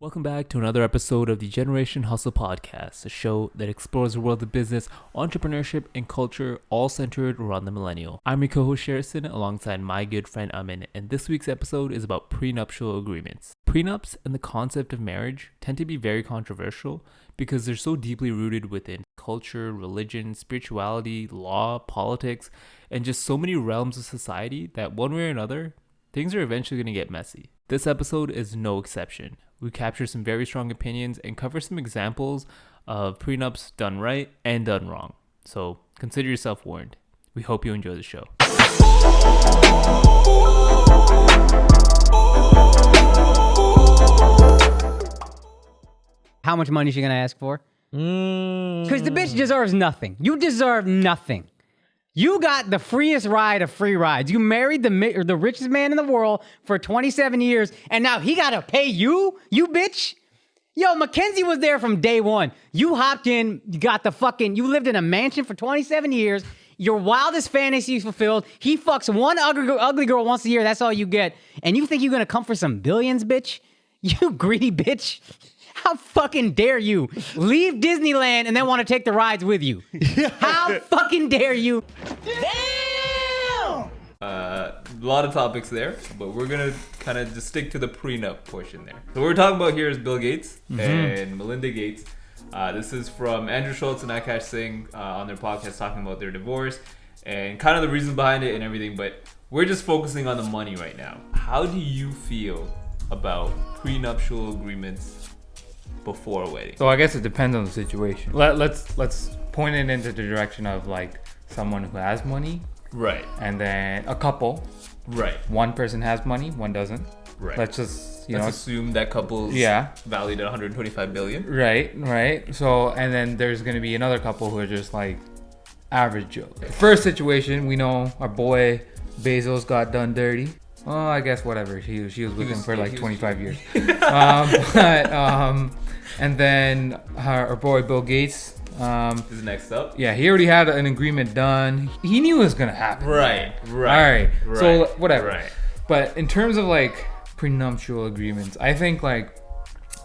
Welcome back to another episode of the Generation Hustle Podcast, a show that explores the world of business, entrepreneurship, and culture, all centered around the millennial. I'm your co-host Sheriston, alongside my good friend Aman, and this week's episode is about prenuptial agreements. Prenups and the concept of marriage tend to be very controversial because they're so deeply rooted within culture, religion, spirituality, law, politics, and just so many realms of society that one way or another, things are eventually going to get messy. This episode is no exception. We capture some very strong opinions and cover some examples of prenups done right and done wrong. So consider yourself warned. We hope you enjoy the show. How much money is she gonna ask for? Because the bitch deserves nothing. You deserve nothing. You got the freest ride of free rides. You married the richest man in the world for 27 years, and now he gotta pay you? You bitch? Yo, Mackenzie was there from day one. You hopped in, you lived in a mansion for 27 years. Your wildest fantasy fulfilled. He fucks one ugly girl once a year. That's all you get. And you think you're gonna come for some billions, bitch? You greedy bitch. How fucking dare you leave Disneyland and then want to take the rides with you? How fucking dare you? Damn! A lot of topics there, but we're going to kind of just stick to the prenup portion there. So what we're talking about here is Bill Gates and Melinda Gates. This is from Andrew Schultz and Akash Singh on their podcast talking about their divorce and kind of the reasons behind it and everything, but we're just focusing on the money right now. How do you feel about prenuptial agreements before a wedding? So I guess it depends on the situation. Let's point it into the direction of like someone who has money, right? And then a couple, right? One person has money, one doesn't. Right. Let's just assume that couple's valued at 125 billion. Right. So and then there's gonna be another couple who are just like average Joe. The first situation, we know our boy Bezos got done dirty. Oh, I guess whatever. She was with him for like 25 years. And then our boy Bill Gates is next up. Yeah, he already had an agreement done. He knew it was gonna happen. Right. All right. So whatever. Right. But in terms of like prenuptial agreements, I think like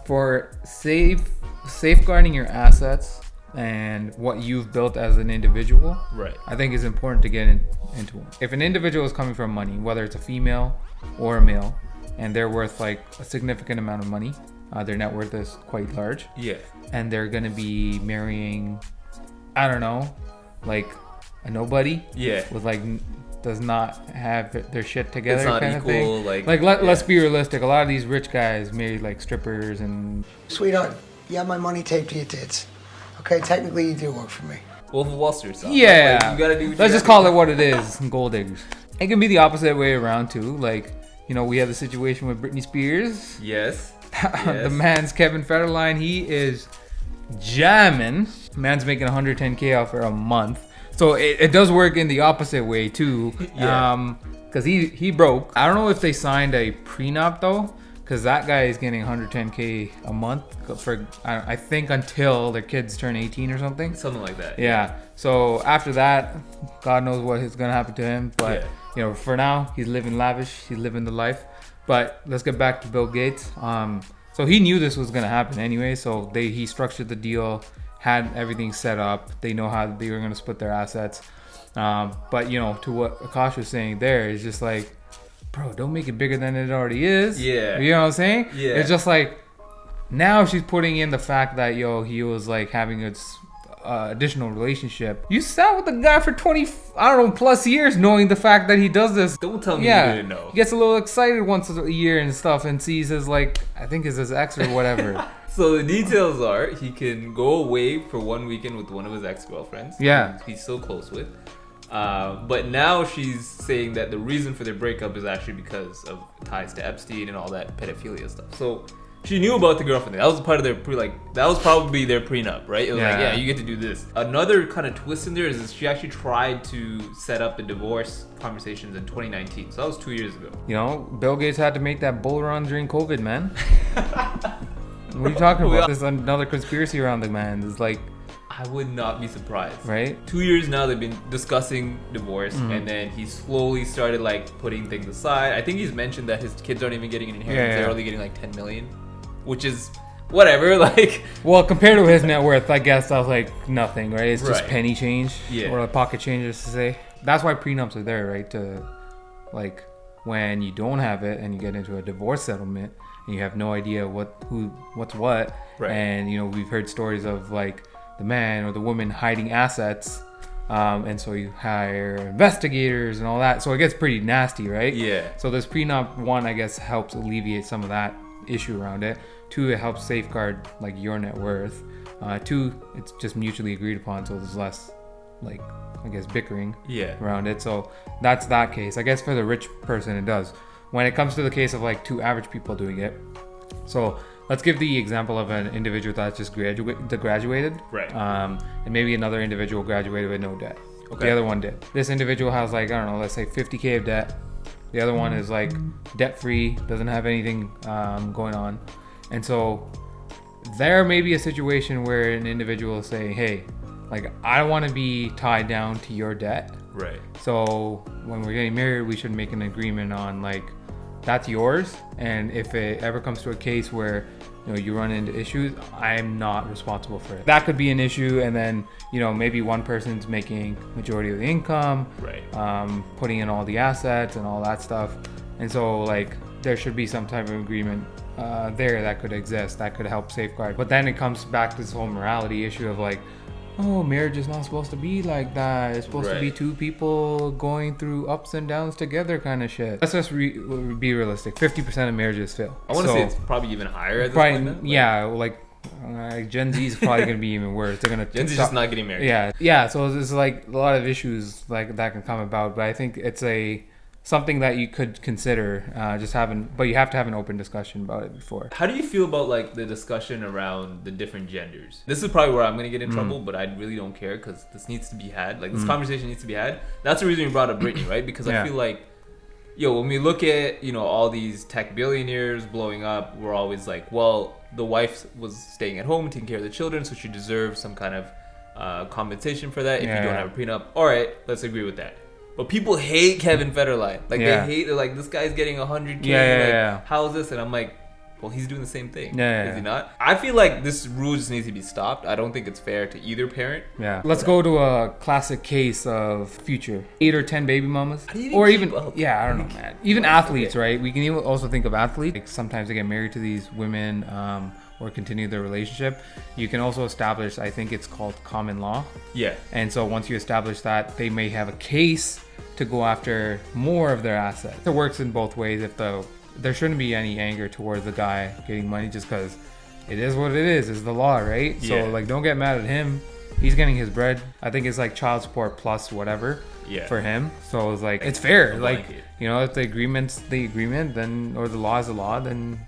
for safeguarding your assets and what you've built as an individual, right, I think is important to get into one. If an individual is coming from money, whether it's a female or a male, and they're worth like a significant amount of money, their net worth is quite large. Yeah. And they're gonna be marrying, I don't know, like a nobody. Yeah. With like does not have their shit together. It's not kind equal. Of thing. Let's be realistic. A lot of these rich guys marry like strippers and. Sweetheart, you have my money taped to your tits. Okay, technically you do work for me. Wolf of Wall Street stuff. Yeah. Like, you gotta do. Let's just call it what it is. Gold diggers. It can be the opposite way around too. Like, you know, we have the situation with Britney Spears. Yes. The man's Kevin Federline. He is jamming. Man's making 110K off for a month. So it does work in the opposite way too. Yeah. Because he broke. I don't know if they signed a prenup though. Because that guy is getting 110K a month for, I think, until their kids turn 18 or something. Something like that. Yeah. So after that, God knows what is going to happen to him. But, you know, for now, he's living lavish. He's living the life. But let's get back to Bill Gates. So he knew this was going to happen anyway. So he structured the deal, had everything set up. They know how they were going to split their assets. But, you know, to what Akash was saying there is just like, bro, don't make it bigger than it already is. Yeah. You know what I'm saying? Yeah. It's just like, now she's putting in the fact that, he was like having a additional relationship. You sat with the guy for 20, plus years knowing the fact that he does this. Don't tell me you didn't know. He gets a little excited once a year and stuff and sees his like, I think it's his ex or whatever. So the details are he can go away for 1 weekend with one of his ex-girlfriends. Yeah. He's so close with. But now she's saying that the reason for their breakup is actually because of ties to Epstein and all that pedophilia stuff. So she knew about the girlfriend thing. That was part of their that was probably their prenup, right? It was like, yeah, you get to do this. Another kind of twist in there is she actually tried to set up the divorce conversations in 2019. So that was 2 years ago. You know, Bill Gates had to make that bull run during COVID, man. What are you talking about? There's another conspiracy around the man. It's like, I would not be surprised. Right? 2 years now they've been discussing divorce, and then he slowly started like putting things aside. I think he's mentioned that his kids aren't even getting an inheritance; they're only getting like 10 million. which is whatever. Like, well, compared to his net worth, I guess that's like nothing, right? It's just Right. penny change, Yeah. or pocket change, as to say. That's why prenups are there, right? To like when you don't have it and you get into a divorce settlement and you have no idea what's what, Right. and you know we've heard stories of like the man or the woman hiding assets. And so you hire investigators and all that. So it gets pretty nasty, right? Yeah. So this prenup, one, I guess, helps alleviate some of that issue around it. Two, it helps safeguard like your net worth. Two, it's just mutually agreed upon, so there's less like, I guess, bickering Yeah. around it. So that's that case. I guess for the rich person, it does. When it comes to the case of like two average people doing it, so let's give the example of an individual that's just graduated. Right. And maybe another individual graduated with no debt. Okay. The other one did. This individual has like, I don't know, let's say 50K of debt. The other one is like debt free, doesn't have anything going on. And so there may be a situation where an individual is saying, hey, like, I don't want to be tied down to your debt. Right. So when we're getting married, we should make an agreement on like, that's yours, and if it ever comes to a case where you run into issues, I'm not responsible for it. That could be an issue, and then maybe one person's making majority of the income, Right. Putting in all the assets and all that stuff, and so like there should be some type of agreement there that could exist that could help safeguard. But then it comes back to this whole morality issue of like, oh, marriage is not supposed to be like that. It's supposed to be two people going through ups and downs together kind of shit. Let's just be realistic. 50% of marriages fail. I want to say it's probably even higher at this probably, point. Then. Like, yeah, like Gen Z is probably going to be even worse. They're going to Gen Z's just not getting married. Yeah. So there's like a lot of issues like that can come about, but I think it's something that you could consider but you have to have an open discussion about it before. How do you feel about like the discussion around the different genders? This is probably where I'm gonna get in trouble, but I really don't care because this needs to be had. Like this conversation needs to be had. That's the reason you brought up Britney, right? Because I feel like, when we look at all these tech billionaires blowing up, we're always like, well, the wife was staying at home taking care of the children, so she deserves some kind of compensation for that. If you don't have a prenup, all right, let's agree with that. But people hate Kevin Federline. Like they hate, like, this guy's getting 100K. How is this? And I'm like, well, he's doing the same thing. Is he not? I feel like this rule just needs to be stopped. I don't think it's fair to either parent. Yeah. Let's go to a classic case of future 8 or 10 baby mamas, or even I don't know, man. Even athletes, right? We can even also think of athletes. Like sometimes they get married to these women. Or continue their relationship. You can also establish, I think it's called common law. Yeah. And so once you establish that, they may have a case to go after more of their assets. It works in both ways. If there shouldn't be any anger towards the guy getting money just because it is what it is the law, right? Yeah. So like, don't get mad at him. He's getting his bread. I think it's like child support plus whatever for him. So it's like, it's fair. Like, if the agreement's the agreement, then, or the law is the law, then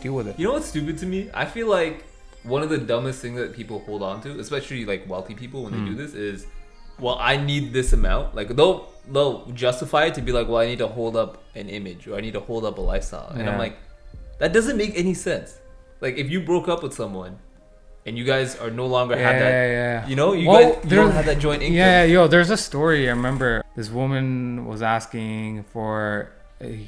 deal with it. You know what's stupid to me? I feel like one of the dumbest things that people hold on to, especially like wealthy people when they do this, is, well, I need this amount. Like they'll justify it to be like, well, I need to hold up an image or I need to hold up a lifestyle. And I'm like, that doesn't make any sense. Like if you broke up with someone and you guys are no longer have that, you don't have that joint income. Yeah, there's a story. I remember this woman was asking for a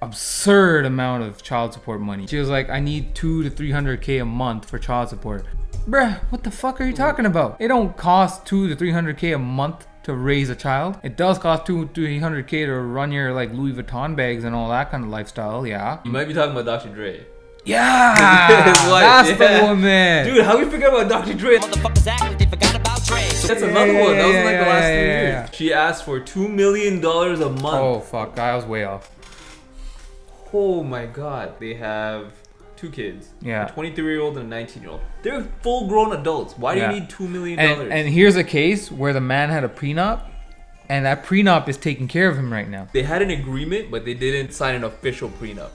absurd amount of child support money. She was like, I need 200 to 300K a month for child support. Bruh, what the fuck are you talking about? It don't cost 200 to 300K a month to raise a child. It does cost 200 to 300K to run your like Louis Vuitton bags and all that kind of lifestyle. Yeah. You might be talking about Dr. Dre. Yeah, that's the woman. Dude, how we forget about Dr. Dre? Motherfuckers act like they forgot about Dre. That's another one. That was in like the last 3 years. She asked for $2 million a month. Oh fuck, I was way off. Oh my god. They have 2 kids. Yeah. A 23-year-old and a 19-year-old. They're full-grown adults. Why do you need $2 million? And here's a case where the man had a prenup, and that prenup is taking care of him right now. They had an agreement, but they didn't sign an official prenup.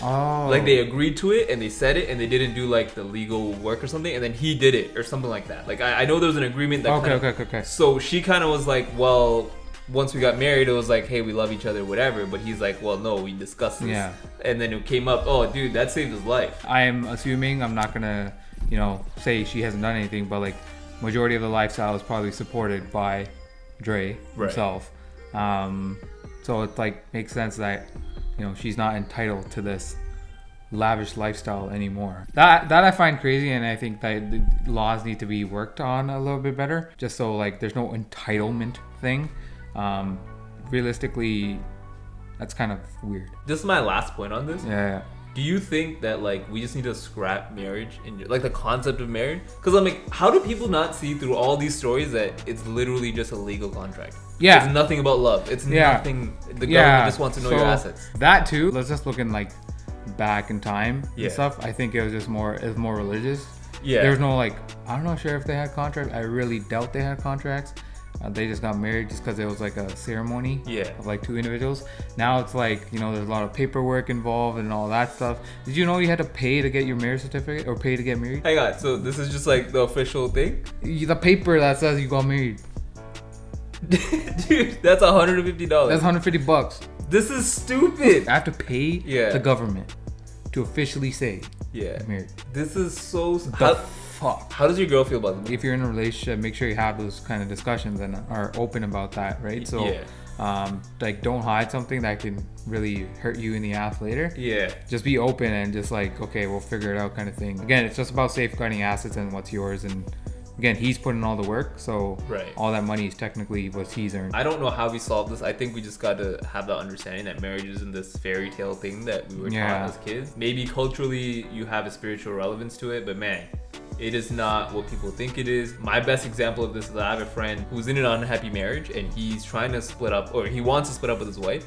Oh. Like they agreed to it and they said it and they didn't do like the legal work or something, and then he did it or something like that. Like I know there was an agreement that Okay. So she kind of was like, well, once we got married, it was like, hey, we love each other, whatever. But he's like, well, no, we discussed this. Yeah. And then it came up, oh, dude, that saved his life. I'm assuming, I'm not gonna, say she hasn't done anything, but like majority of the lifestyle is probably supported by Dre himself. So it like makes sense that she's not entitled to this lavish lifestyle anymore. That I find crazy, and I think that the laws need to be worked on a little bit better, just so like there's no entitlement thing. Realistically, that's kind of weird. This is my last point on this. Yeah. Do you think that like we just need to scrap marriage and like the concept of marriage? Because I'm like, how do people not see through all these stories that it's literally just a legal contract? Yeah. It's nothing about love. It's nothing. The government just wants to know your assets. That too. Let's just look in like back in time Yeah. and stuff. I think it was just more religious. Yeah. There was no like, I'm not sure if they had contracts. I really doubt they had contracts. They just got married just because it was like a ceremony of like two individuals. Now it's like, you know, there's a lot of paperwork involved and all that stuff. Did you know you had to pay to get your marriage certificate or pay to get married? Hang on, so this is just like the official thing? The paper that says you got married. Dude, that's $150. That's $150. This is stupid. I have to pay the government to officially say you're married. This is so... Fuck. How does your girl feel about this? If you're in a relationship, make sure you have those kind of discussions and are open about that, right? So, like, don't hide something that can really hurt you in the ass later. Yeah. Just be open and just like, okay, we'll figure it out kind of thing. Again, it's just about safeguarding assets and what's yours. And again, he's putting all the work, so all that money is technically what he's earned. I don't know how we solve this. I think we just got to have the understanding that marriage isn't this fairy tale thing that we were taught as kids. Maybe culturally you have a spiritual relevance to it, but man, it is not what people think it is. My best example of this is that I have a friend who's in an unhappy marriage and he's trying to split up, or he wants to split up with his wife,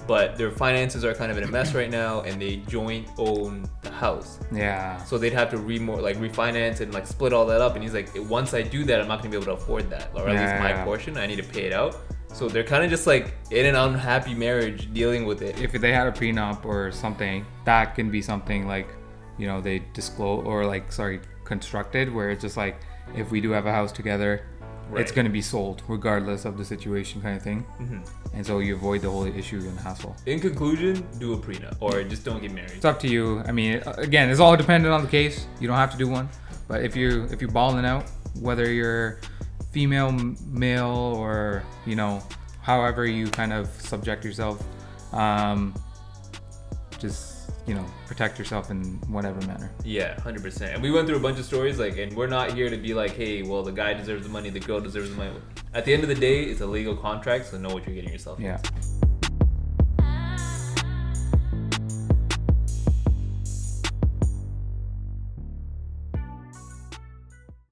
but their finances are kind of in a mess right now and they joint own the house. Yeah. So they'd have to refinance and like split all that up. And he's like, once I do that, I'm not gonna be able to afford that, or at least my portion. I need to pay it out. So they're kind of just like in an unhappy marriage dealing with it. If they had a prenup or something, that can be something like, you know, they disclose or like, constructed, where it's just like, if we do have a house together, it's going to be sold regardless of the situation kind of thing. And so you avoid the whole issue and hassle. In conclusion, do a prenup or just don't get married. It's up to you. I mean, again, it's all dependent on the case. You don't have to do one, but if you're balling out, whether you're female, male, or, you know, however you kind of subject yourself, just, you know, protect yourself in whatever manner. Yeah, 100%. And we went through a bunch of stories, like, and we're not here to be like, hey, well, the guy deserves the money, the girl deserves the money. At the end of the day, it's a legal contract, so know what you're getting yourself into.